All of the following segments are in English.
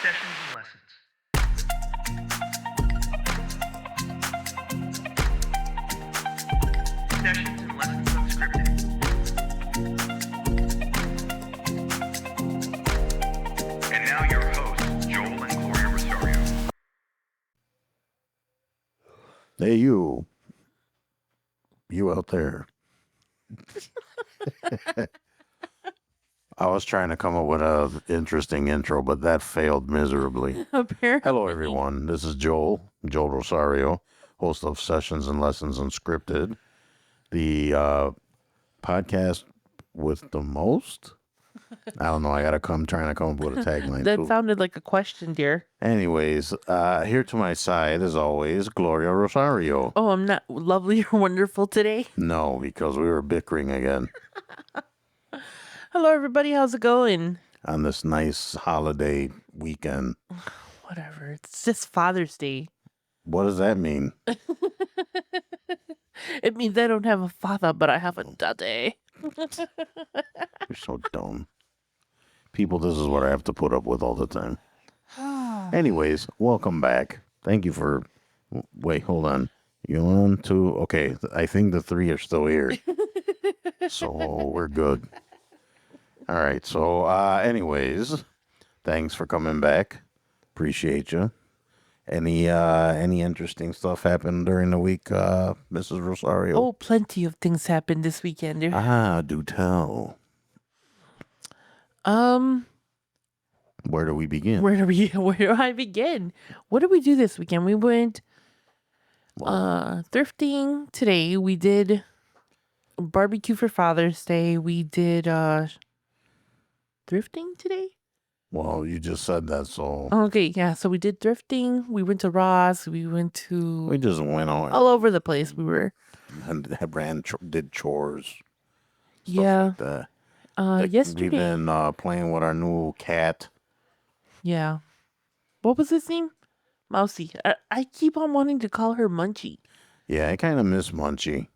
Sessions and lessons. Sessions and lessons unscripted. And now your hosts, Joel and Gloria Rosario. Hey, you out there. I was trying to come up with an interesting intro, but that failed miserably. Apparently. Hello, everyone. This is Joel Rosario, host of Sessions and Lessons Unscripted, the podcast with the most. I don't know. I gotta trying to come up with a tagline. That too. sounded like a question, dear. Anyways, here to my side, as always, Gloria Rosario. Oh, I'm not lovely or wonderful today. No, because we were bickering again Hello, everybody. How's it going? on this nice holiday weekend. Whatever. It's just Father's Day. What does that mean? It means I don't have a father, but I have a daddy. You're so dumb. People, this is what I have to put up with all the time. Anyways, welcome back. Thank you for... Wait, hold on. You on two? Okay, I think the three are still here. So we're good. All right, so anyways, thanks for coming back. Appreciate you. Any interesting stuff happened during the week, Mrs. Rosario? Oh, plenty of things happened this weekend. Do tell. Where do we begin? Where do I begin? What did we do this weekend? We went thrifting today. We did barbecue for Father's Day. We did thrifting today. Well, you just said that, so Okay, yeah. So we did thrifting. We went to Ross. We went to we just went on all over the place. We were and did chores. Stuff yeah. like that. We've Yesterday. been playing with our new cat. Yeah. What was his name? Mousy. I keep on wanting to call her Munchie. Yeah, I kind of miss Munchie.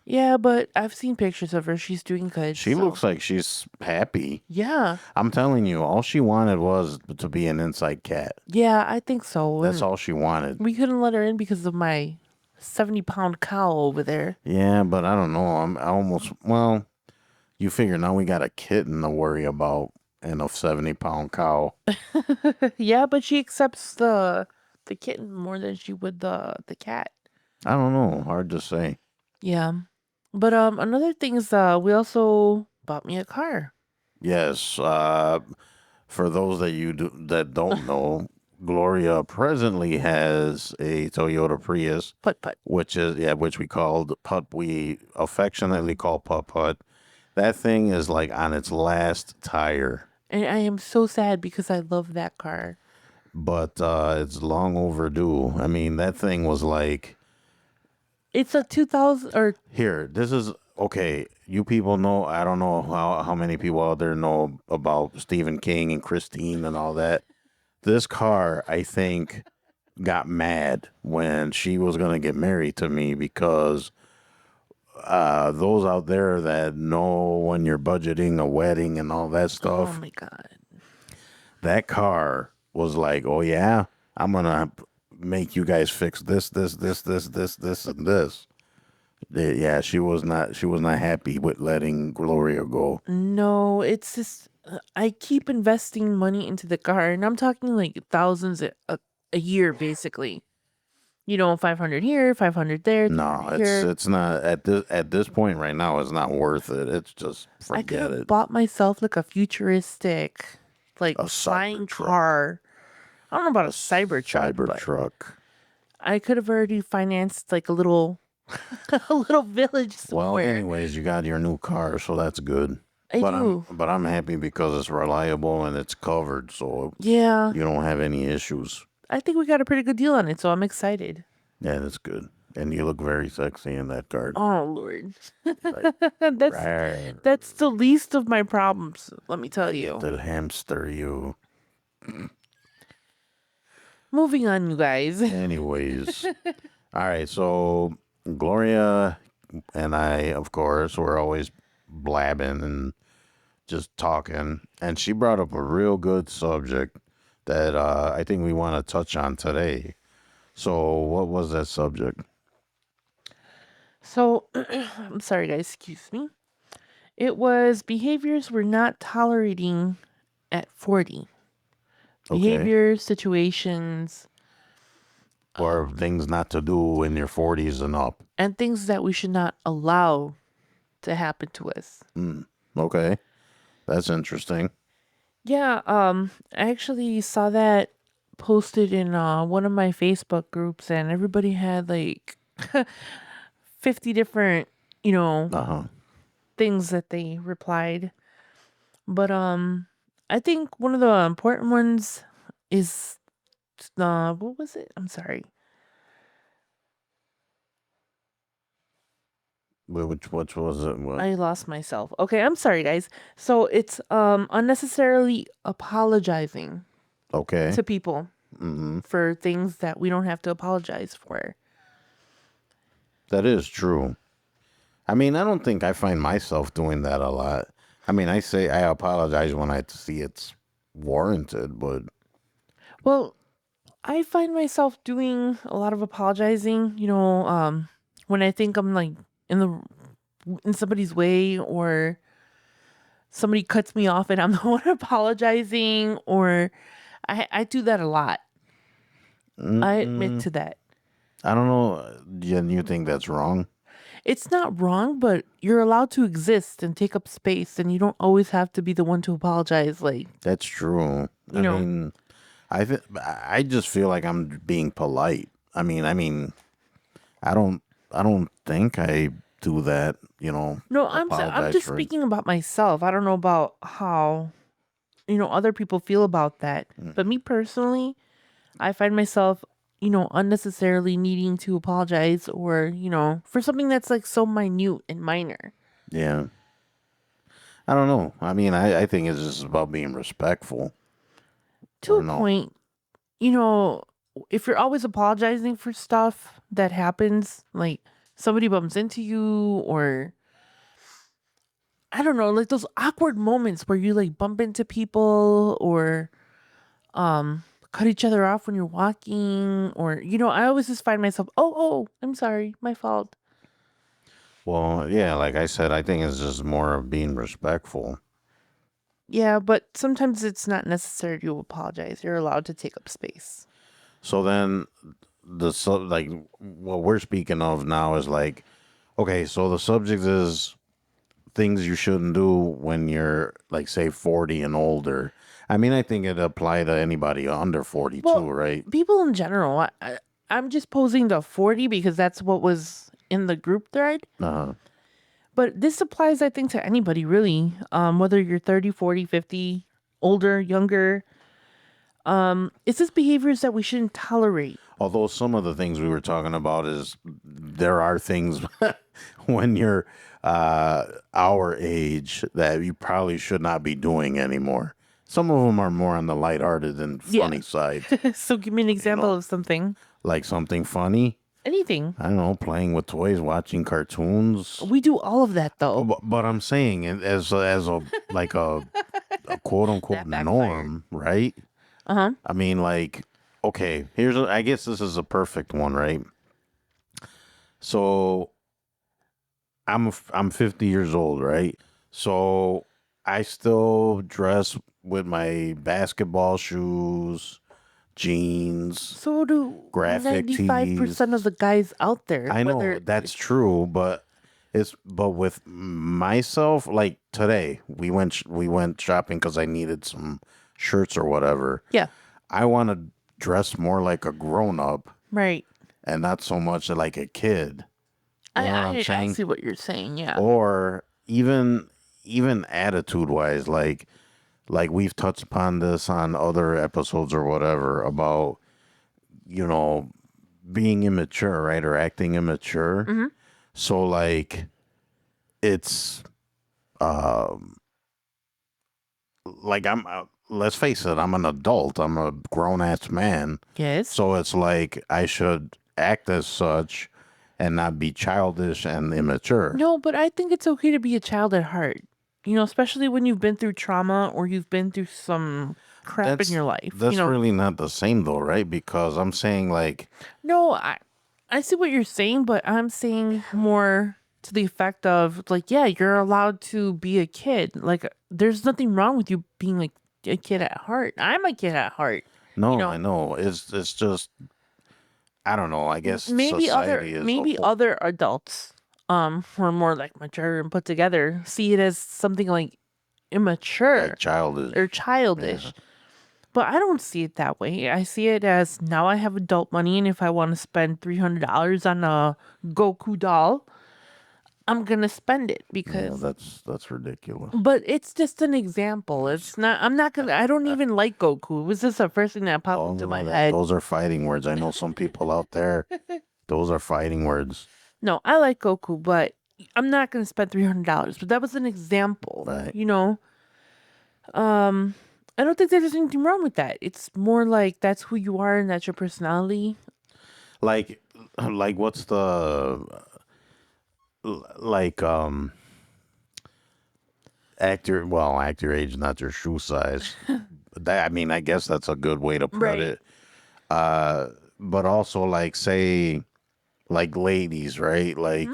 Yeah, but I've seen pictures of her. She's doing good. She looks like she's happy. Yeah. I'm telling you, all she wanted was to be an inside cat. Yeah, I think so. That's all she wanted. We couldn't let her in because of my 70-pound cow over there. Yeah, but I don't know. You figure now we got a kitten to worry about and a 70-pound cow. Yeah, but she accepts the kitten more than she would the cat. I don't know. Hard to say. Yeah. But another thing is we also bought me a car. Yes. For those that don't know, Gloria presently has a Toyota Prius, Putt. which we called Putt. We affectionately call Putt. That thing is like on its last tire. And I am so sad because I love that car. But it's long overdue. I mean, that thing was like... It's a 2000 or... Here, this is... Okay, you people know... I don't know how many people out there know about Stephen King and Christine and all that. This car, I think, got mad when she was going to get married to me because... those out there that know when you're budgeting a wedding and all that stuff. Oh my God. That car was like, oh yeah, I'm going to make you guys fix this, and this. Yeah, she was not happy with letting Gloria go. No, it's just, I keep investing money into the car and I'm talking like thousands a year, basically. 500 here, 500 there. No, here. it's not at this point right now. It's not worth it. It's just I could forget have it. bought myself like a futuristic, like A flying Cybertruck. car. I don't know about a Cybertruck. but Cybertruck. I could have already financed like a little, a little village somewhere. Well, anyways, you got your new car, so that's good. I do. But I'm happy because it's reliable and it's covered, so Yeah, you don't have any issues. I think we got a pretty good deal on it, so I'm excited. Yeah, that's good. And you look very sexy in that card. Oh Lord, Like, that's the least of my problems. Let me tell you. the hamster, you. Moving on, you guys. Anyways, all right. So Gloria and I, of course, were always blabbing and just talking, and she brought up a real good subject that I think we want to touch on today. So, what was that subject? So, I'm sorry, guys. Excuse me. It was behaviors we're not tolerating at 40. Okay. Behaviors, situations, Or things not to do in your 40s and up. and things that we should not allow to happen to us. Okay. That's interesting. Yeah, I actually saw that posted in one of my Facebook groups, and everybody had like 50 different, Uh-huh. things that they replied. But I think one of the important ones is what was it? I'm sorry. Which was it? What? I lost myself. Okay, I'm sorry, guys. So it's unnecessarily apologizing Okay. to people for things that we don't have to apologize for. That is true. I mean, I don't think I find myself doing that a lot. I mean, I say I apologize when I see it's warranted, but Well, I find myself doing a lot of apologizing, when I think I'm like in somebody's way, or somebody cuts me off and I'm the one apologizing, or I do that a lot. I admit to that. I don't know. You think that's wrong? It's not wrong, but you're allowed to exist and take up space, and you don't always have to be the one to apologize. Like, That's true. You know. Mean, I just feel like I'm being polite. I don't think I do that. no, I'm apologize just for it. speaking about myself. I don't know about how other people feel about that, but me personally, I find myself unnecessarily needing to apologize, or for something that's like so minute and minor. Yeah. I don't know. I mean, I think it's just about being respectful. To Or a no. point, if you're always apologizing for stuff that happens, like somebody bumps into you, or I don't know, like those awkward moments where you like bump into people, or cut each other off when you're walking, or I always just find myself, oh, I'm sorry, my fault. Well, yeah, like I said, I think it's just more of being respectful. Yeah, but sometimes it's not necessary to apologize. You're allowed to take up space. So then like what we're speaking of now is like, okay, so the subject is things you shouldn't do when you're like say 40 and older. I mean, I think it apply to anybody under 42, Well, right? people in general, I'm just posing the 40 because that's what was in the group thread. Uh-huh. But this applies, I think, to anybody really, whether you're 30, 40, 50, older, younger. It's just behaviors that we shouldn't tolerate. Although some of the things we were talking about is there are things when you're our age that you probably should not be doing anymore. Some of them are more on the lighthearted and funny Yeah. side, So give me an example of something. like something funny. Anything. I don't know, playing with toys, watching cartoons. We do all of that though. But I'm saying it as a like a quote unquote That backfired. norm, right? Uh-huh. I mean, like, okay, I guess this is a perfect one, right? So I'm 50 years old, right? So I still dress with my basketball shoes, jeans. So do Graphic 95% of the guys out there. I know whether that's true, but with myself, like today, we went shopping because I needed some shirts or whatever. Yeah. I want to dress more like a grown up Right. and not so much like a kid. You know what I'm I saying? see what you're saying. Yeah. Or even attitude wise, like we've touched upon this on other episodes or whatever about being immature, right, or acting immature. Mm-hmm. So like it's like let's face it, I'm an adult, I'm a grown ass man, Yes. so it's like I should act as such and not be childish and immature. No, but I think it's okay to be a child at heart. especially when you've been through trauma or you've been through some crap in your life. That's really not the same though, right? Because I'm saying like, No, I see what you're saying, but I'm saying more to the effect of like, yeah, you're allowed to be a kid. Like, there's nothing wrong with you being like a kid at heart. I'm a kid at heart. no, I know. It's just I don't know. I guess Maybe society is other adults who are more like mature and put together see it as something like immature childish. or childish. But I don't see it that way. I see it as now I have adult money, and if I want to spend $300 on a Goku doll, I'm gonna spend it Yeah, because. that's ridiculous. But it's just an example. It's not. I'm not gonna. I don't even like Goku. It was just the first thing that popped Oh into no, my head. those are fighting words. I know some people out there. Those are fighting words. No, I like Goku, but I'm not gonna spend $300. But that was an example. Right. I don't think there's anything wrong with that. It's more like that's who you are and that's your personality. Like, what's the like actor? Well, actor age, not your shoe size. That I mean, I guess that's a good way to put Right. it. But also like say like ladies, right? Like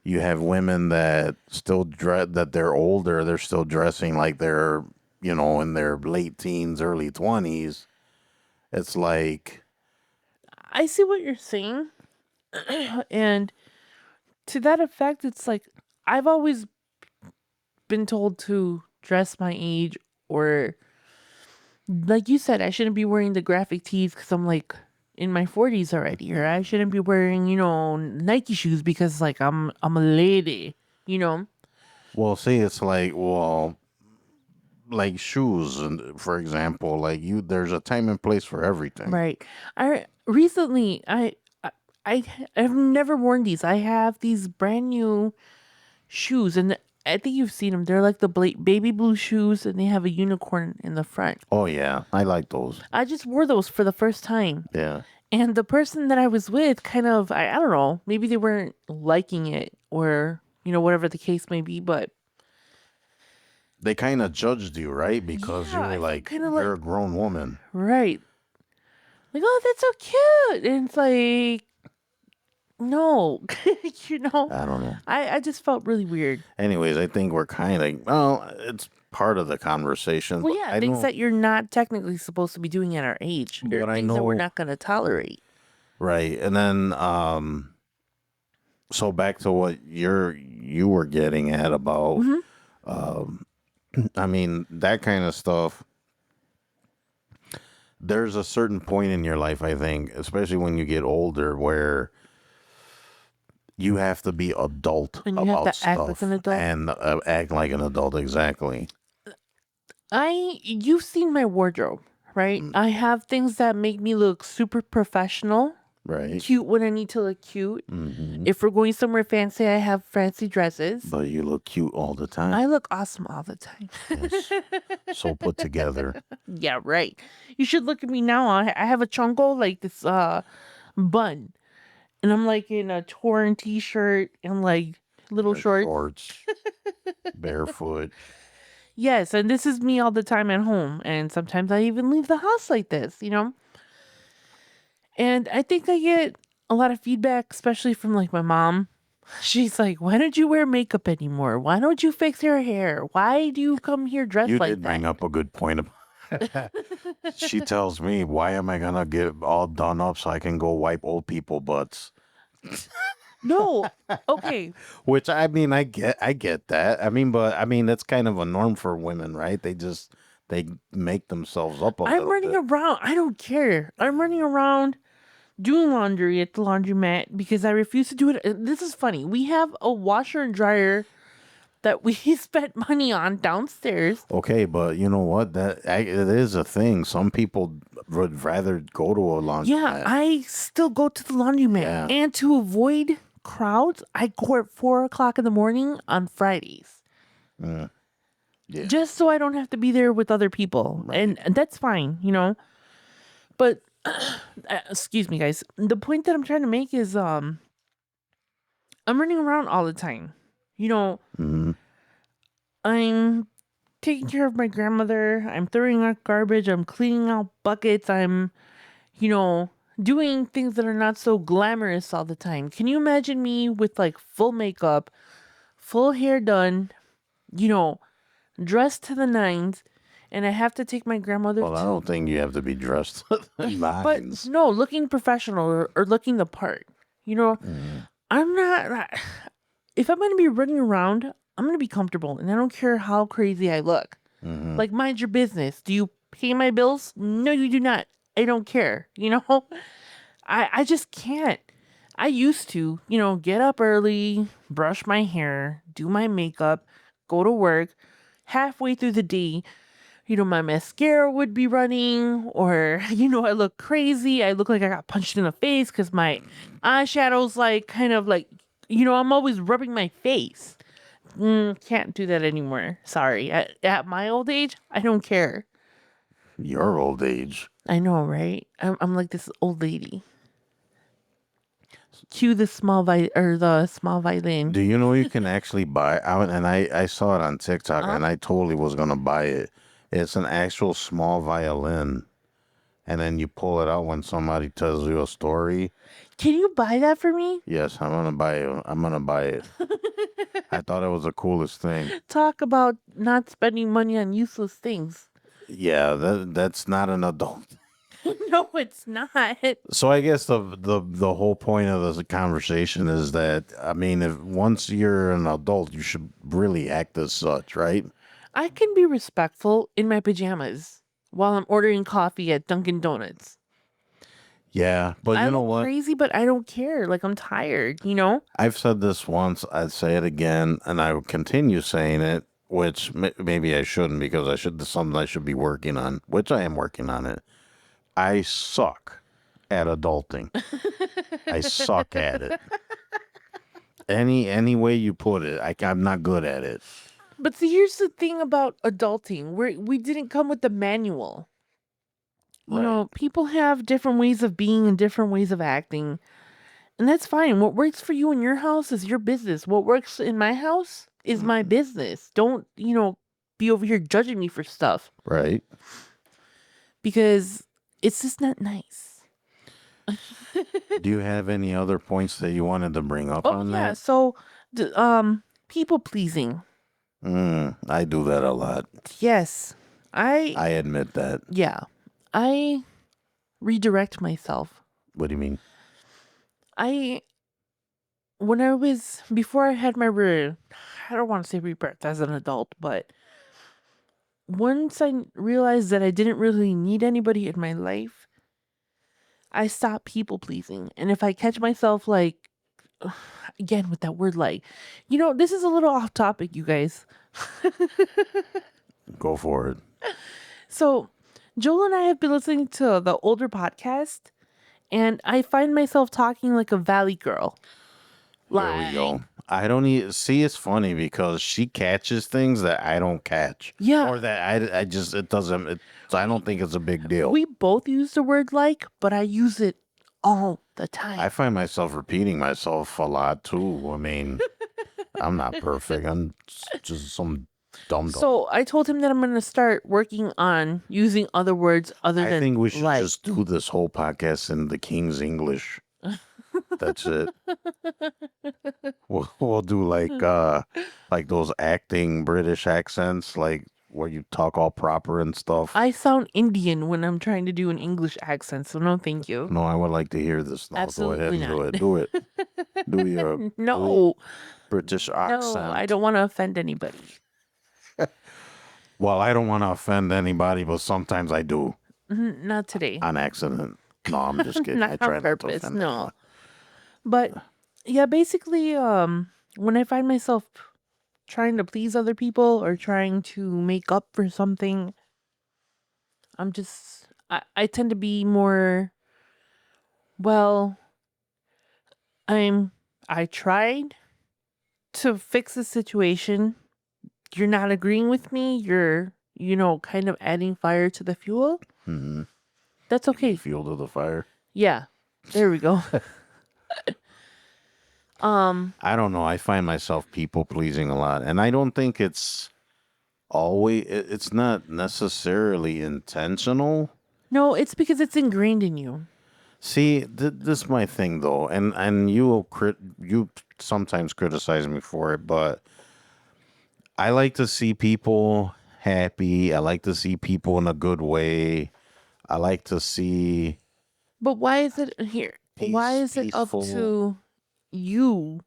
you have women that still dress that they're older, they're still dressing like they're in their late teens, early 20s. It's like I see what you're saying. And to that effect, it's like I've always been told to dress my age, or like you said, I shouldn't be wearing the graphic tees because I'm like in my 40s already, or I shouldn't be wearing, Nike shoes because like I'm a lady, you know? well, see, it's like well, like shoes, and for example, like there's a time and place for everything. Right. I recently I've never worn these. I have these brand new shoes, and I think you've seen them. They're like the baby blue shoes, and they have a unicorn in the front. Oh yeah, I like those. I just wore those for the first time. Yeah, And the person that I was with kind of, I don't know, maybe they weren't liking it or, whatever the case may be, but they kind of judged you, right? Because you yeah, were I felt like, kind of you're like, a grown woman. right. Like, oh, that's so cute. And it's like, no, I don't know. I just felt really weird. Anyways, I think we're kind of well, it's part of the conversation. Well, But yeah, I things know, that you're not technically supposed to be doing at our age, or but I things that we're know, not going to tolerate. right? And then, so back to what you were getting at about, Hmm. I mean, that kind of stuff. There's a certain point in your life, I think, especially when you get older, where you have to be adult And you have about to act like stuff an adult. and act like an adult. Exactly. You've seen my wardrobe, right? I have things that make me look super professional, Right. cute when I need to look cute. Hmm. If we're going somewhere fancy, I have fancy dresses. But you look cute all the time. I look awesome all the time. Yes. So put together. Yeah, right. You should look at me now. I have a chongo, like this bun, and I'm like in a torn t-shirt and like little Wear shorts. shorts, barefoot. Yes, and this is me all the time at home, and sometimes I even leave the house like this. And I think I get a lot of feedback, especially from like my mom. She's like, "Why don't you wear makeup anymore? Why don't you fix your hair? Why do you come here dressed You like did that?" bring up a good point. She tells me, "Why am I gonna get all done up so I can go wipe old people butts?" No, okay. Which I mean, I get that. I mean, but I mean, that's kind of a norm for women, right? They make themselves up a I'm little running bit. around. I don't care. I'm running around doing laundry at the laundromat because I refuse to do it. This is funny. We have a washer and dryer that we spent money on downstairs. Okay, but you know what? It is a thing. Some people would rather go to a Yeah, laundromat. I still go to the laundromat. Yeah. And to avoid crowds, I go at 4 o'clock in the morning on Fridays. Yeah. Just so I don't have to be there with other people. And that's fine. But excuse me, guys. The point that I'm trying to make is I'm running around all the time. You know, Mhm. I'm taking care of my grandmother. I'm throwing out garbage. I'm cleaning out buckets. I'm, you know, doing things that are not so glamorous all the time. Can you imagine me with like full makeup, full hair done, you know, dressed to the nines, and I have to take my grandmother Well, I to, don't think you have to be dressed in but lines. no, looking professional or looking the part. You know, I'm not, if I'm going to be running around, I'm going to be comfortable and I don't care how crazy I look. Like, mind your business. Do you pay my bills? No, you do not. I don't care. You know, I just can't. I used to, get up early, brush my hair, do my makeup, go to work. Halfway through the day, my mascara would be running, or, I look crazy. I look like I got punched in the face because my eyeshadow's like kind of like, I'm always rubbing my face. Can't do that anymore. Sorry. At my old age, I don't care. Your old age. I know, right? I'm like this old lady. Cue the small violin. Do you know you can actually buy out? And I saw it on TikTok, and I totally was gonna buy it. It's an actual small violin, and then you pull it out when somebody tells you a story. Can you buy that for me? Yes, I'm gonna buy it. I'm gonna buy it. I thought it was the coolest thing. Talk about not spending money on useless things. Yeah, that's not an adult. No, it's not. So I guess the whole point of this conversation is that, I mean, if once you're an adult, you should really act as such, right? I can be respectful in my pajamas while I'm ordering coffee at Dunkin' Donuts. Yeah, but I you know look what? crazy, but I don't care. Like, I'm tired, I've said this once, I'd say it again, and I will continue saying it, which maybe I shouldn't, because I should. This is something I should be working on, which I am working on it. I suck at adulting. I suck at it. Any way you put it, I'm not good at it. But see, here's the thing about adulting. We didn't come with the manual. Right. People have different ways of being and different ways of acting. And that's fine. What works for you in your house is your business. What works in my house is my business. Don't, be over here judging me for stuff Right. because it's just not nice. Do you have any other points that you wanted to bring up Oh, on yeah. that? So, people pleasing. I do that a lot. Yes. I admit that. Yeah. I redirect myself. What do you mean? Before I had my I don't want to say rebirth as an adult, but once I realized that I didn't really need anybody in my life, I stopped people pleasing. And if I catch myself like, again with that word like, this is a little off topic, you guys. Go for it. So Joel and I have been listening to the older podcast, and I find myself talking like a valley girl. There we go. I don't even see. It's funny because she catches things that I don't catch. Yeah. Or that I just, it doesn't, I don't think it's a big deal. We both use the word like, but I use it all the time. I find myself repeating myself a lot too. I mean, I'm not perfect. I'm just some dumb. So I told him that I'm going to start working on using other words other than I think we should like. just do this whole podcast in the King's English. That's it. We'll do like those acting British accents, like where you talk all proper and stuff. I sound Indian when I'm trying to do an English accent, so no, thank you. No, I would like to hear this now. Absolutely Go ahead and not. do it. Do your No, British accent. no, I don't want to offend anybody. Well, I don't want to offend anybody, but sometimes I do Not today. on accident. No, I'm just kidding. Not I try on not to purpose, offend no. anyone. But yeah, basically, when I find myself trying to please other people or trying to make up for something, I tend to be more, well, I tried to fix the situation. You're not agreeing with me. You're, kind of adding fire to the fuel. Mm-hmm. That's okay. Fuel to the fire. Yeah. There we go. I don't know. I find myself people pleasing a lot, and I don't think it's always. It's not necessarily intentional. No, it's because it's ingrained in you. See, this is my thing though, and you sometimes criticize me for it, but I like to see people happy. I like to see people in a good way. I like to see But why is it here? Why is it up peaceful. to you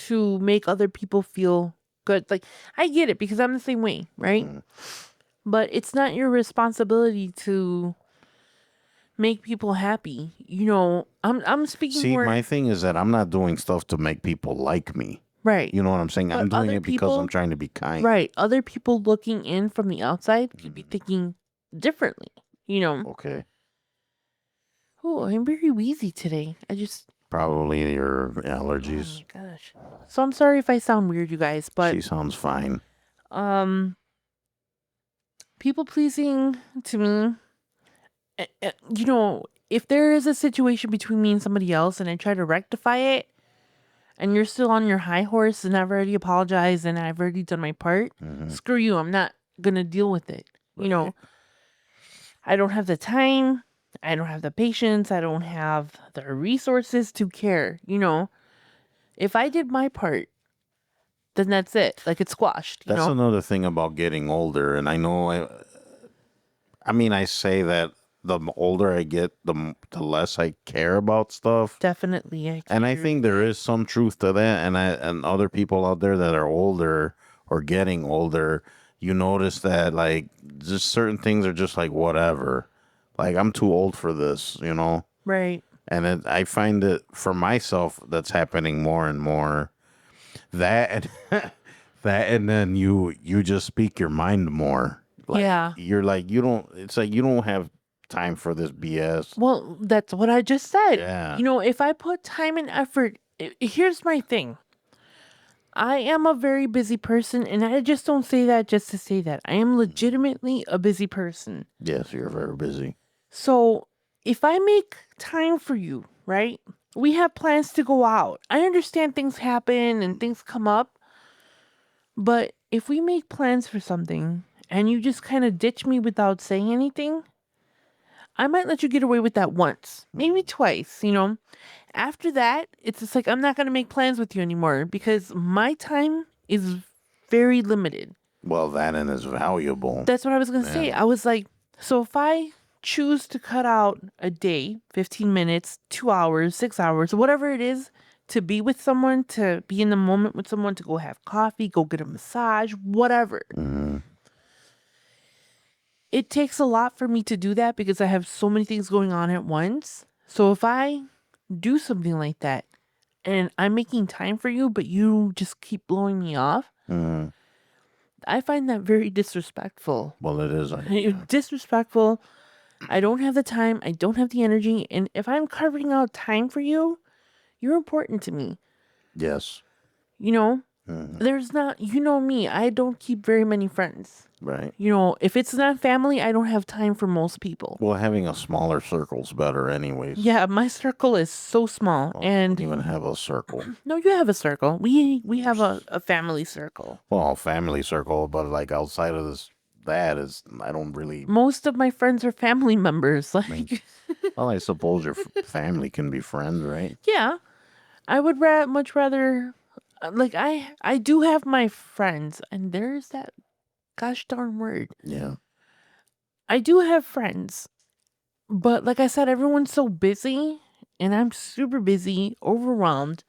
to make other people feel good? Like, I get it because I'm the same way, right? Mm. But it's not your responsibility to make people happy. I'm speaking See, for my thing is that I'm not doing stuff to make people like me. right. You know what I'm saying? But I'm doing other it because I'm people, trying to be kind. right? Other people looking in from the outside could be Mhm. thinking differently. You know. Okay. Oh, I'm very wheezy today. Probably your Oh allergies. my gosh. So I'm sorry if I sound weird, you guys, but She sounds fine. um, people pleasing to me. If there is a situation between me and somebody else, and I try to rectify it, and you're still on your high horse, and I've already apologized, and I've already done my part, Mhm. screw you. I'm not gonna deal with it. Right. I don't have the time. I don't have the patience. I don't have the resources to care. If I did my part, then that's it. Like, it's squashed. That's another thing about getting older, and I know. I mean, I say that the older I get, the less I care about stuff. Definitely. And I agree think with there that. is some truth to that. And other people out there that are older or getting older, you notice that like just certain things are just like whatever. Like I'm too old for this, you know. Right. And I find it for myself that's happening more and more. That and that, and then you just speak your mind more. Like Yeah. you're like you don't. It's like you don't have time for this BS. Well, that's what I just said. Yeah. If I put time and effort, here's my thing. I am a very busy person, and I just don't say that just to say that. I am legitimately a busy person. Yes, you're very busy. So if I make time for you, right? We have plans to go out. I understand things happen and things come up, but if we make plans for something and you just kind of ditch me without saying anything, I might let you get away with that once, maybe twice. After that, it's just like I'm not going to make plans with you anymore because my time is very limited. Well, that and is valuable. That's what I was going to say. Yeah. I was like, so if I choose to cut out a day, 15 minutes, 2 hours, 6 hours, whatever it is, to be with someone, to be in the moment with someone, to go have coffee, go get a massage, whatever. Hmm. It takes a lot for me to do that because I have so many things going on at once. So if I do something like that and I'm making time for you, but you just keep blowing me off, Hmm. I find that very disrespectful. Well, it is. Disrespectful. I don't have the time. I don't have the energy. And if I'm carving out time for you, you're important to me. Yes. Hmm. There's not, me, I don't keep very many friends. Right. If it's not family, I don't have time for most people. Well, having a smaller circle's better, anyways. Yeah, my circle is so small. Well, I And don't even have a circle. no, you have a circle. We have a family circle. Well, family circle, but like outside of this, that is, I don't really. Most of my friends are family members. mean- Like, Well, I suppose your family can be friends, right? yeah, I would much rather. Like, I do have my friends, and there's that gosh darn word. Yeah. I do have friends, but like I said, everyone's so busy, and I'm super busy, overwhelmed,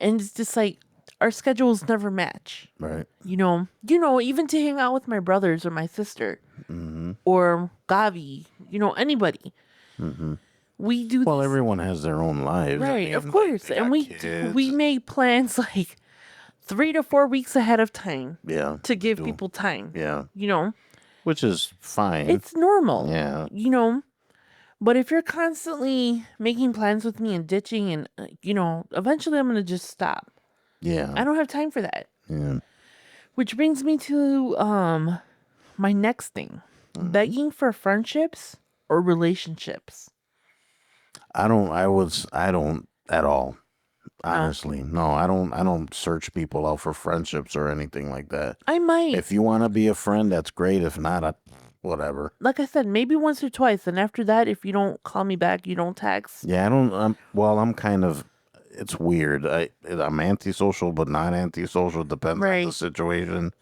and it's just like our schedules never match. Right. Even to hang out with my brothers or my sister Mm-hmm. or Gavi, anybody. Mm-hmm. We do Well, these, everyone has their own lives. I right, mean, of like, course, they and got we kids. make plans like 3 to 4 weeks ahead of time Yeah. to give do. people time. Yeah. You know, Which is fine. it's normal. Yeah. But if you're constantly making plans with me and ditching, and eventually I'm gonna just stop. Yeah. I don't have time for that. Yeah. Which brings me to my next thing: begging for friendships or relationships. I don't at all. honestly. No, I don't search people out for friendships or anything like that. I might. If you want to be a friend, that's great. If not, whatever. Like I said, maybe once or twice. And after that, if you don't call me back, you don't text. Yeah, I don't. I'm kind of. It's weird. I'm antisocial, but not antisocial. Depends on the Right. situation.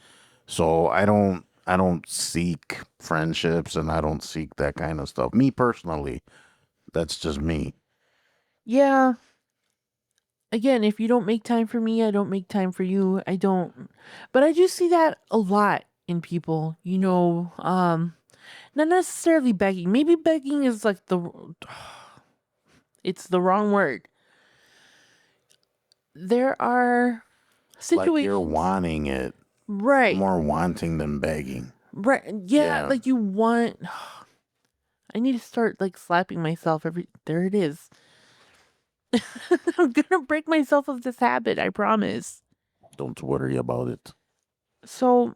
So I don't. I don't seek friendships, and I don't seek that kind of stuff. Me personally, that's just me. Yeah. Again, if you don't make time for me, I don't make time for you. I don't. But I do see that a lot in people. Not necessarily begging. Maybe begging is like it's the wrong word. There are Like you're situations. wanting it, Right. more wanting than begging. Right. Yeah, Yeah. like you want. I need to start like slapping myself every. There it is. I'm gonna break myself of this habit. I promise. Don't worry about it. So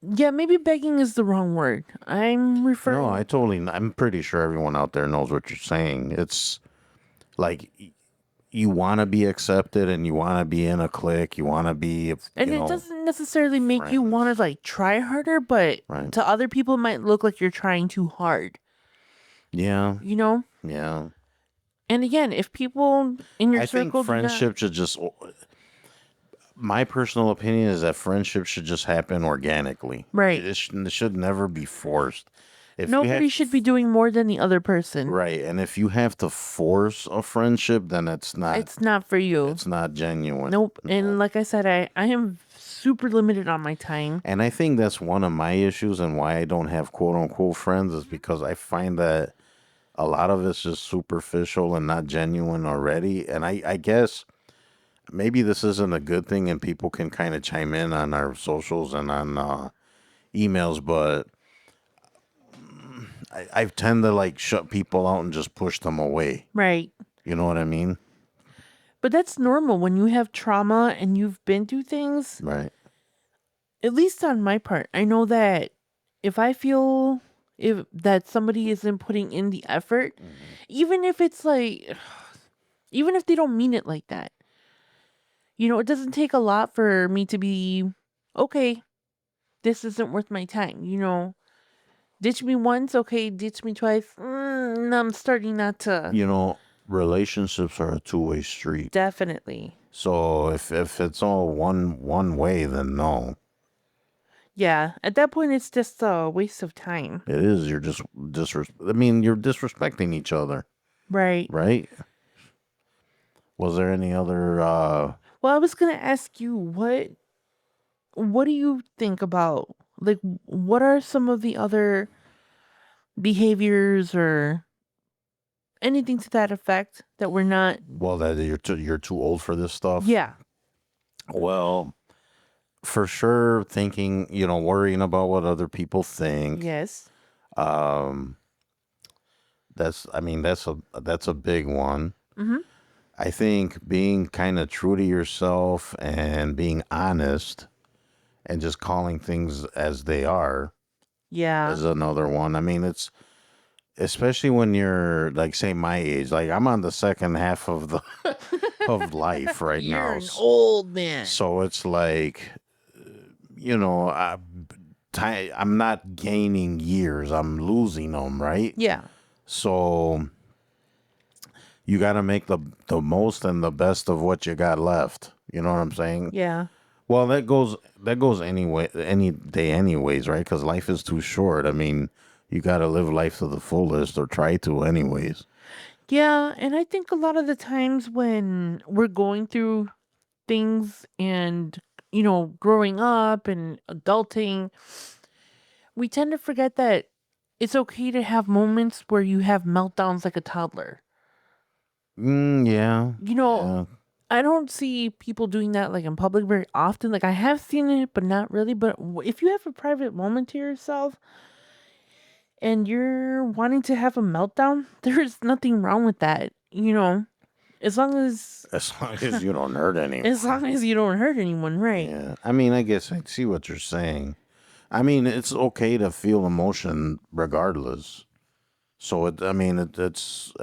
yeah, maybe begging is the wrong word. I'm referring. No, I'm pretty sure everyone out there knows what you're saying. It's like you want to be accepted and you want to be in a clique. You want to be, And it doesn't necessarily make you want friends. to like try harder, but Right. to other people it might look like you're trying too hard. Yeah. You know? Yeah. And again, if people in your I think circle do not, friendship should just. My personal opinion is that friendship should just happen organically. Right. It should never be forced. If you nobody have should be doing more than the other person. right, and if you have to force a friendship, then it's not. It's not for you. It's not genuine. Nope. No. And like I said, I am super limited on my time. And I think that's one of my issues and why I don't have quote unquote friends is because I find that a lot of it's just superficial and not genuine already. And I guess maybe this isn't a good thing and people can kind of chime in on our socials and on emails, but I tend to like shut people out and just push them away. Right. You know what I mean? But that's normal when you have trauma and you've been through things. Right. At least on my part, I know that if I feel if that somebody isn't putting in the effort, even if it's like even if they don't mean it like that. It doesn't take a lot for me to be okay, this isn't worth my time, Ditch me once, okay, ditch me twice. I'm starting not to. You know, relationships are a two-way street. Definitely. So if it's all one way, then no. Yeah, at that point it's just a waste of time. It is. You're just I mean, you're disrespecting each other, Right. right? Was there any other Well, I was gonna ask you what do you think about like what are some of the other behaviors or anything to that effect that we're not. well that you're too old for this stuff? Yeah. Well, for sure thinking, worrying about what other people think. Yes. Um that's a big one. Mm-hmm. I think being kind of true to yourself and being honest and just calling things as they are Yeah. is another one. I mean, it's especially when you're like, say, my age. Like I'm on the second half of the of life right You're now. an old man. So it's like, I'm not gaining years. I'm losing them, right? Yeah. So you got to make the most and the best of what you got left. You know what I'm saying? Yeah. Well, that goes anyway any day anyways, right? Because life is too short. I mean, you got to live life to the fullest or try to anyways. Yeah, and I think a lot of the times when we're going through things and growing up and adulting, we tend to forget that it's okay to have moments where you have meltdowns like a toddler. Yeah. Yeah. I don't see people doing that like in public very often. Like I have seen it, but not really. But if you have a private moment to yourself and you're wanting to have a meltdown, there's nothing wrong with that. As long as As long as you don't hurt anyone. as long as you don't hurt anyone, right? Yeah. I mean, I guess I see what you're saying. I mean, it's okay to feel emotion regardless. So it's, I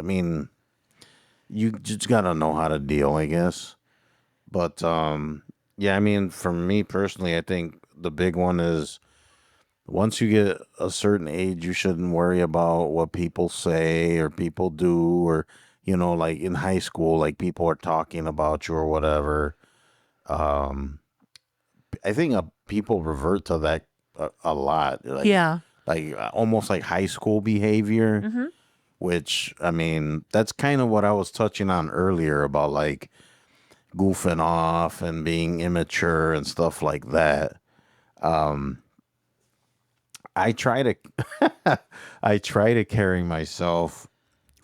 mean, you just gotta know how to deal, I guess. But yeah, I mean, for me personally, I think the big one is once you get a certain age, you shouldn't worry about what people say or people do, or like in high school, like people are talking about you or whatever. Um, I think people revert to that a lot, Yeah. like almost like high school behavior. Mm-hmm. Which I mean, that's kind of what I was touching on earlier about like goofing off and being immature and stuff like that. Um, I try to I try to carry myself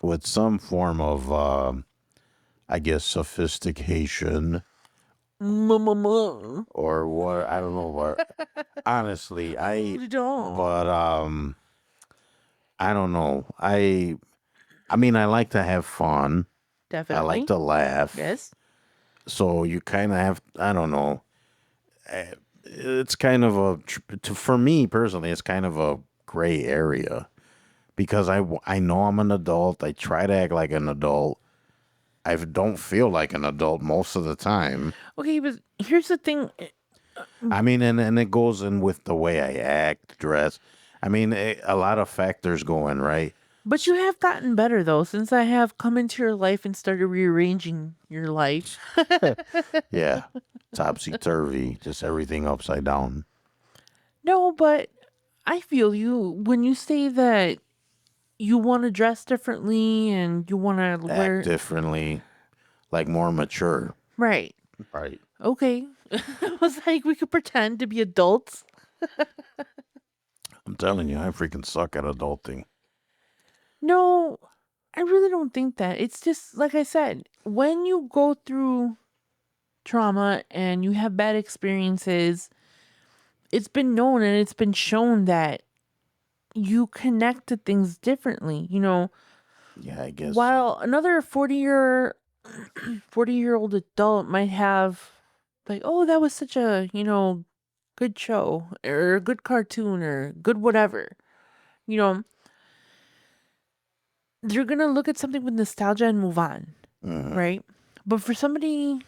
with some form of I guess sophistication Mm-hmm. or what I don't know what honestly I Don't. but I don't know. I mean I like to have fun. I like Definitely. to laugh. Yes. So you kind of have I don't know. It's kind of for me personally it's kind of a gray area because I know I'm an adult. I try to act like an adult. I don't feel like an adult most of the time. Okay, but here's the thing. I mean, and it goes in with the way I act, dress. I mean, a lot of factors go in, right? But you have gotten better though, since I have come into your life and started rearranging your life. Yeah, topsy turvy, just everything upside down. No, but I feel you when you say that you want to dress differently and you want to Act wear differently, like more mature. right. Right. Okay. I was like, we could pretend to be adults. I'm telling you, I freaking suck at adulting. No, I really don't think that. It's just like I said, when you go through trauma and you have bad experiences, it's been known and it's been shown that you connect to things differently. Yeah, I guess. While another 40-year-old adult might have like, oh, that was such a, good show or a good cartoon or good whatever. You know, they're going to look at something with nostalgia and move on, Mhm. right? But for somebody,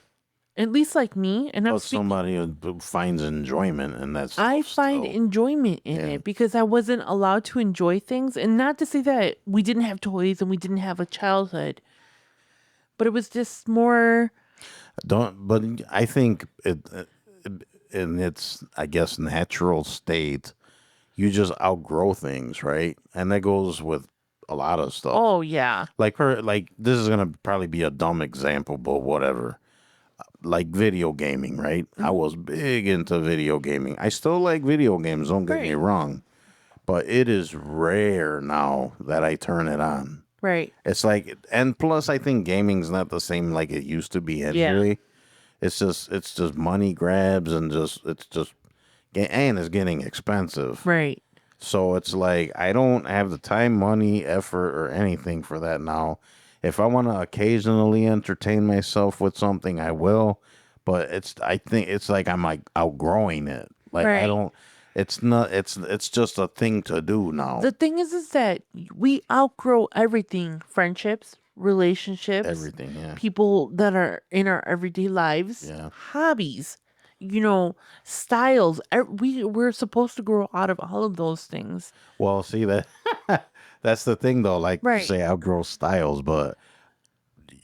at least like me, and I'm But speaking, somebody who finds enjoyment in that I stuff find still. enjoyment in Yeah. it because I wasn't allowed to enjoy things. And not to say that we didn't have toys and we didn't have a childhood, but it was just more, Don't, but I think in its, I guess, natural state, you just outgrow things, right? And that goes with a lot of stuff. oh, yeah, Like this is gonna probably be a dumb example, but whatever. Like video gaming, right? I mhm, was big into video gaming. I still like video games, don't get me right, wrong. But it is rare now that I turn it on. right, It's like, and plus, I think gaming's not the same like it used to be yeah, anyway. It's just money grabs and and it's getting expensive. right, So it's like I don't have the time, money, effort, or anything for that now. If I want to occasionally entertain myself with something, I will. But I think it's like I'm like outgrowing it. Like I right. don't. It's not. It's just a thing to do now. The thing is that we outgrow everything: friendships, relationships, Everything. Yeah. people that are in our everyday lives, Yeah. hobbies, styles. We're supposed to grow out of all of those things. Well, see that. That's the thing though. Like you Right. say, outgrow styles, but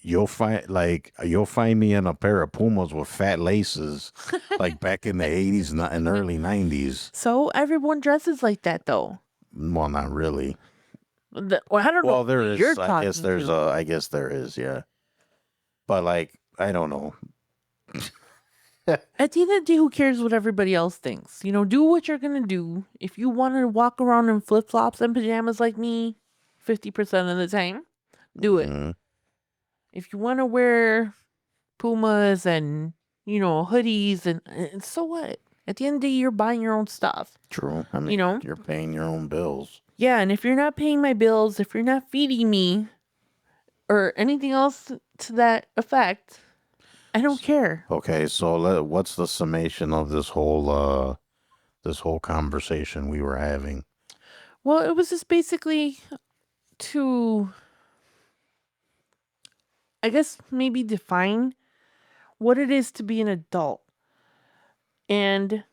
you'll find me in a pair of Pumas with fat laces, like back in the '80s and early '90s. So everyone dresses like that, though. Well, not really. Well, I don't know Well, who there you're is. I guess talking there's to. a. I guess there is. Yeah, but like I don't know. At the end of the day, who cares what everybody else thinks? Do what you're gonna do. If you want to walk around in flip flops and pajamas like me, 50% of the time, do it. Mhm. If you want to wear Pumas and hoodies and so what? At the end of the day, you're buying your own stuff. True. I You mean, know? you're paying your own bills. Yeah, and if you're not paying my bills, if you're not feeding me or anything else to that effect, I don't care. Okay, so what's the summation of this whole conversation we were having? Well, it was just basically to I guess maybe define what it is to be an adult. And,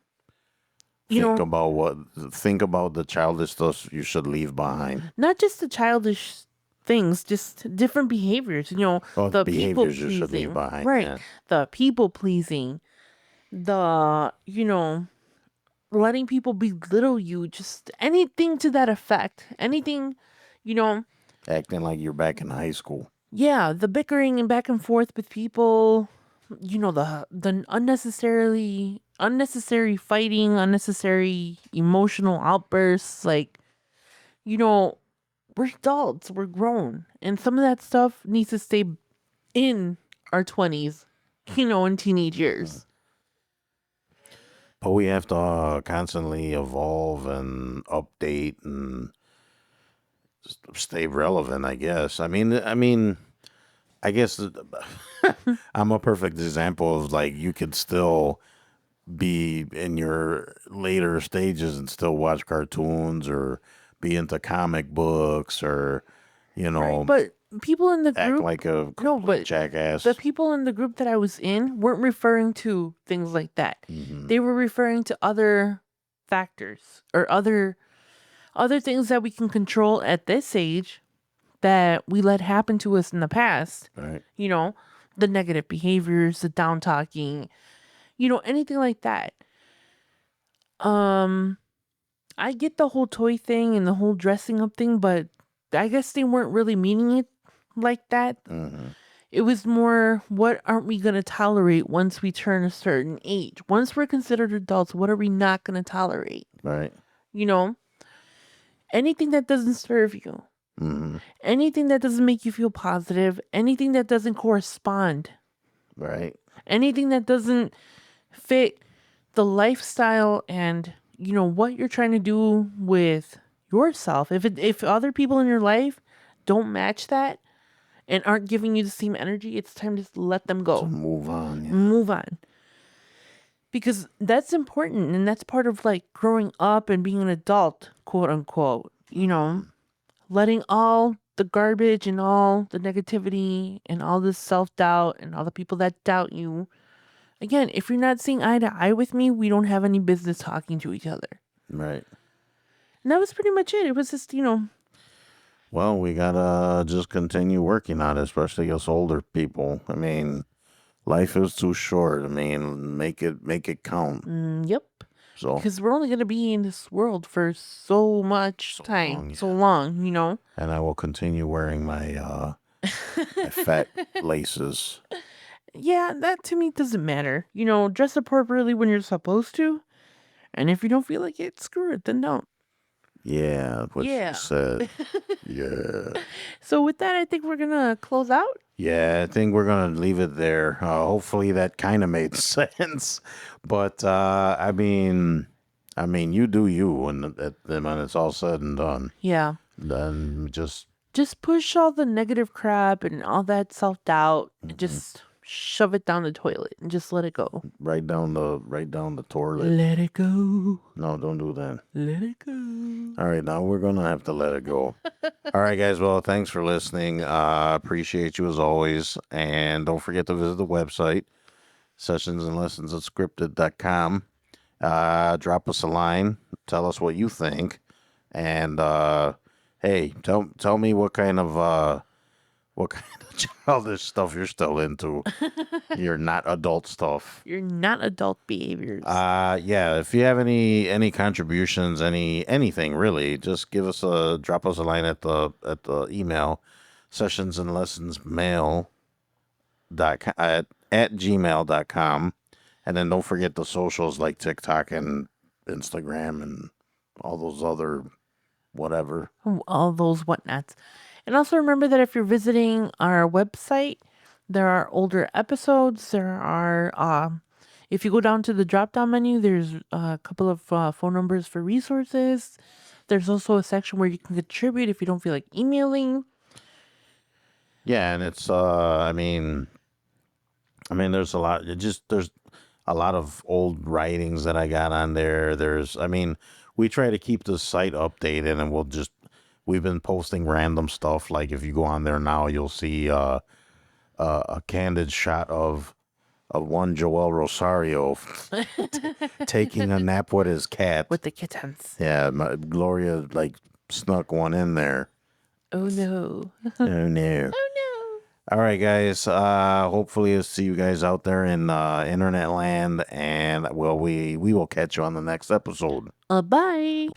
Think about the childish stuff you should leave behind. not just the childish things, just different behaviors, Or the people behaviors you should leave pleasing. behind. Right. Yeah. The people pleasing, the, letting people belittle you, just anything to that effect. Anything, you know, Acting like you're back in high school. yeah, the bickering and back and forth with people, the unnecessary fighting, unnecessary emotional outbursts, like, we're adults, we're grown, and some of that stuff needs to stay in our 20s, and teenage years. But we have to constantly evolve and update and stay relevant, I guess. I guess I'm a perfect example of like you could still be in your later stages and still watch cartoons or be into comic books or But people in the act group, like a no, complete but jackass. the people in the group that I was in weren't referring to things like that. They were referring to other factors or other things that we can control at this age that we let happen to us in the past. Right. The negative behaviors, the down talking, anything like that. I get the whole toy thing and the whole dressing up thing, but I guess they weren't really meaning it like that. Mm-hmm. It was more, what aren't we going to tolerate once we turn a certain age? Once we're considered adults, what are we not going to tolerate? Right. Anything that doesn't serve you, Mm-hmm. anything that doesn't make you feel positive, anything that doesn't correspond, Right. anything that doesn't fit the lifestyle and what you're trying to do with yourself. If other people in your life don't match that and aren't giving you the same energy, it's time to let them go. To move on. Yeah. Move on. Because that's important, and that's part of like growing up and being an adult, quote unquote. Letting all the garbage and all the negativity and all this self-doubt and all the people that doubt you. Again, if you're not seeing eye to eye with me, we don't have any business talking to each other. Right. And that was pretty much it. It was just, Well, we gotta just continue working on it, especially us older people. I mean, life is too short. I mean, make it count. yep. So Because we're only going to be in this world for so much time, long, so long, and I will continue wearing my my fat laces. Yeah, that to me doesn't matter. Dress appropriately when you're supposed to. And if you don't feel like it, screw it, then don't. Yeah, what Yeah. she said. Yeah. So with that, I think we're going to close out. Yeah, I think we're gonna leave it there. Hopefully that kind of made sense. But you do you when it's all said and done. Yeah. Then just push all the negative crap and all that self-doubt and just shove it down the toilet and just let it go. right down the toilet. Let it go. No, don't do that. Let it go. All right, now we're gonna have to let it go. All right, guys. Well, thanks for listening. Appreciate you as always, and don't forget to visit the website sessionsandlessonsunscripted.com. Drop us a line. Tell us what you think, and hey, tell me what kind of childish stuff you're still into. You're not adult stuff. You're not adult behaviors. Yeah, if you have any contributions, anything really, just drop us a line at the email sessionsandlessonsmail.com at gmail.com, and then don't forget the socials like TikTok and Instagram and all those other whatever. All those whatnots. And also remember that if you're visiting our website, there are older episodes. There are, if you go down to the drop-down menu, there's a couple of phone numbers for resources. There's also a section where you can contribute if you don't feel like emailing. Yeah, and it's there's a lot. There's a lot of old writings that I got on there. We try to keep the site updated, and we've been posting random stuff. Like if you go on there now, you'll see a candid shot of one Joel Rosario taking a nap with his cat. With the kittens. Yeah, Gloria like snuck one in there. Oh no. Oh no. Oh no. All right, guys. Hopefully, I'll see you guys out there in internet land, and well, we will catch you on the next episode. Bye.